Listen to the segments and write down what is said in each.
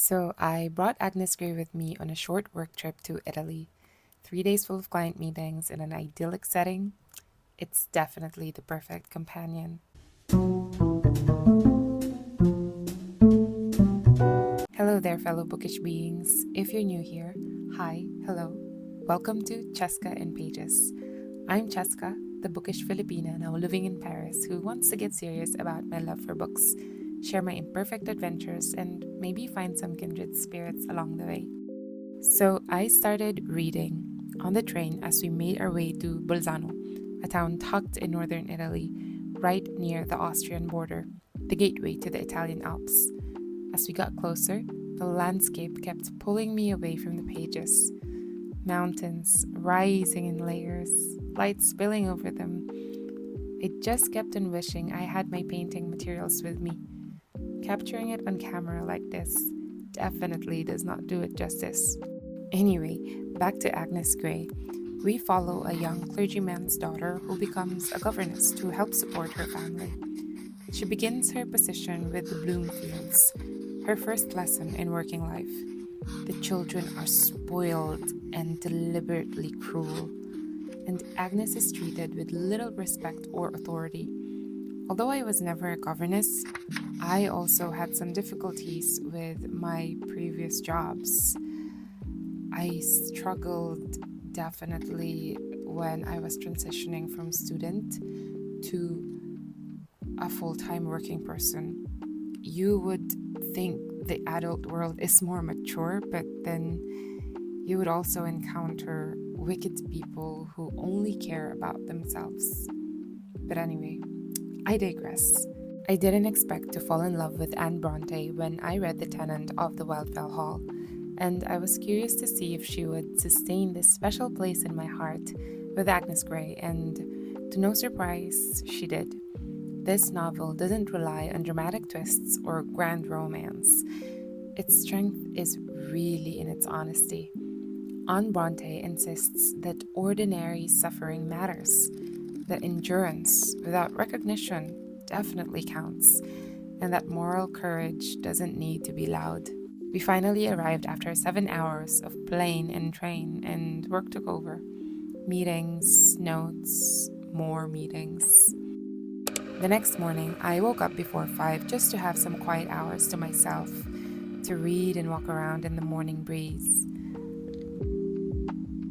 So I brought Agnes Gray with me on a short work trip to Italy. 3 days full of client meetings in an idyllic setting. It's definitely the perfect companion. Hello there, fellow bookish beings. If you're new here, hi, hello. Welcome to Cheska in Pages. I'm Cheska, the bookish Filipina now living in Paris who wants to get serious about my love for books, share my imperfect adventures, and maybe find some kindred spirits along the way. So I started reading on the train as we made our way to Bolzano, a town tucked in northern Italy, right near the Austrian border, the gateway to the Italian Alps. As we got closer, the landscape kept pulling me away from the pages. Mountains rising in layers, light spilling over them. I just kept on wishing I had my painting materials with me. Capturing it on camera like this definitely does not do it justice. Anyway, back to Agnes Gray. We follow a young clergyman's daughter who becomes a governess to help support her family. She begins her position with the Bloomfields, her first lesson in working life. The children are spoiled and deliberately cruel, and Agnes is treated with little respect or authority. Although I was never a governess, I also had some difficulties with my previous jobs. I struggled definitely when I was transitioning from student to a full-time working person. You would think the adult world is more mature, but then you would also encounter wicked people who only care about themselves. But anyway, I digress. I didn't expect to fall in love with Anne Brontë when I read The Tenant of the Wildfell Hall, and I was curious to see if she would sustain this special place in my heart with Agnes Gray, and to no surprise, she did. This novel doesn't rely on dramatic twists or grand romance. Its strength is really in its honesty. Anne Brontë insists that ordinary suffering matters, that endurance without recognition definitely counts, and that moral courage doesn't need to be loud. We finally arrived after 7 hours of plane and train, and work took over. Meetings, notes, more meetings. The next morning, I woke up before 5 just to have some quiet hours to myself, to read and walk around in the morning breeze.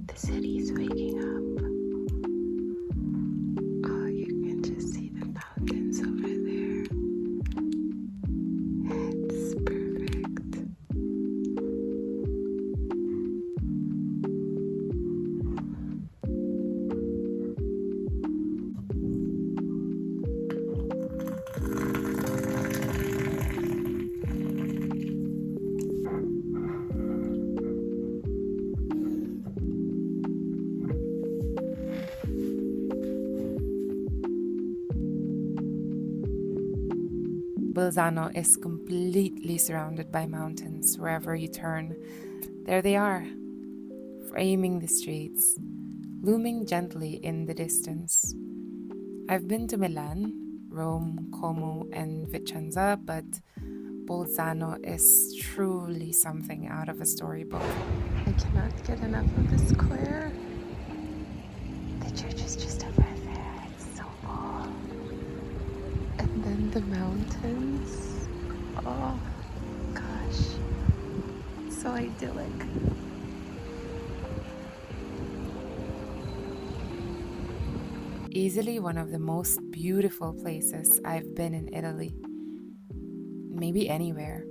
The city's waking up. Oh, you can just see the mountains over there. It's perfect. Bolzano is completely surrounded by mountains wherever you turn. There they are, framing the streets, looming gently in the distance. I've been to Milan, Rome, Como, and Vicenza, but Bolzano is truly something out of a storybook. I cannot get enough of the square. The church is just over there. It's so cool. And then the mountains. Oh gosh, so idyllic. Easily one of the most beautiful places I've been in Italy. Maybe anywhere.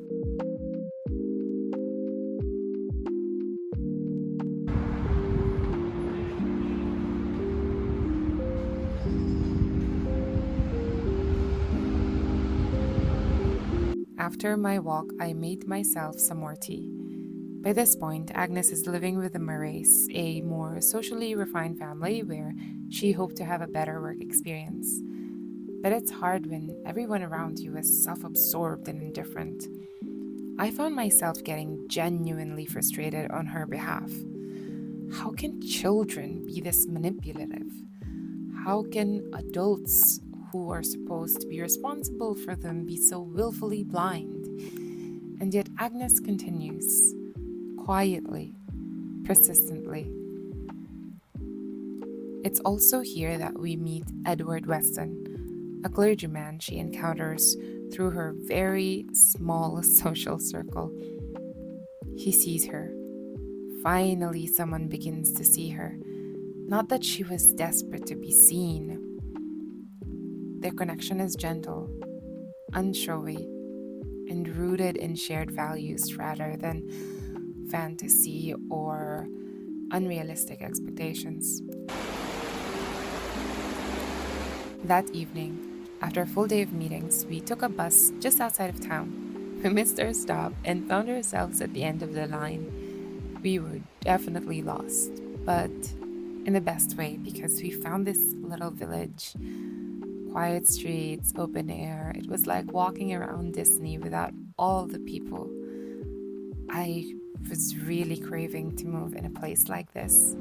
After my walk, I made myself some more tea. By this point, Agnes is living with the Murrays, a more socially refined family where she hoped to have a better work experience. But it's hard when everyone around you is self-absorbed and indifferent. I found myself getting genuinely frustrated on her behalf. How can children be this manipulative? How can adults who are supposed to be responsible for them be so willfully blind? And yet Agnes continues, quietly, persistently. It's also here that we meet Edward Weston, a clergyman she encounters through her very small social circle. He sees her. Finally, someone begins to see her. Not that she was desperate to be seen. Their connection is gentle, unshowy, and rooted in shared values rather than fantasy or unrealistic expectations. That evening, after a full day of meetings, we took a bus just outside of town. We missed our stop and found ourselves at the end of the line. We were definitely lost, but in the best way because we found this little village. Quiet streets, open air. It was like walking around Disney without all the people. I was really craving to move in a place like this.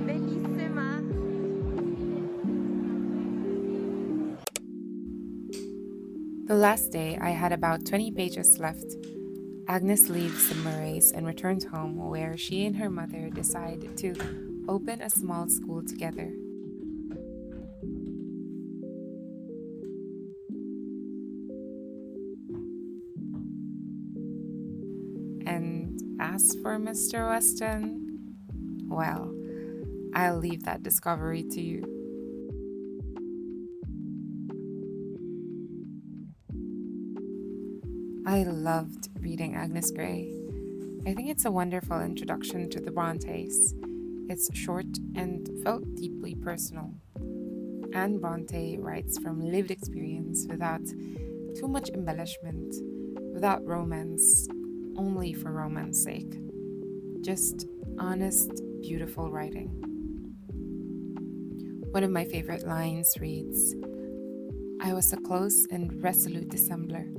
Bellissima. The last day, I had about 20 pages left. Agnes leaves the Murrays and returns home, where she and her mother decide to open a small school together. And as for Mr. Weston, well, I'll leave that discovery to you. I loved reading Agnes Grey. I think it's a wonderful introduction to the Brontes. It's short and felt deeply personal. Anne Bronte writes from lived experience without too much embellishment, without romance, only for romance's sake. Just honest, beautiful writing. One of my favorite lines reads, I was a close and resolute dissembler.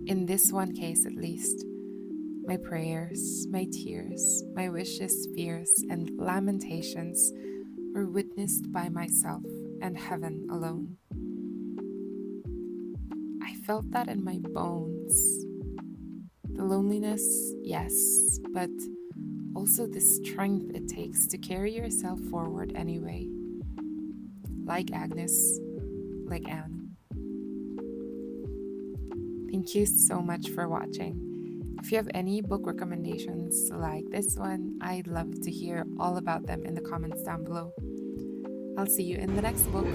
In this one case at least, my prayers, my tears, my wishes, fears, and lamentations were witnessed by myself and heaven alone. I felt that in my bones. The loneliness, yes, but also the strength it takes to carry yourself forward anyway. Like Agnes, like Anne. Thank you so much for watching. If you have any book recommendations like this one, I'd love to hear all about them in the comments down below. I'll see you in the next book.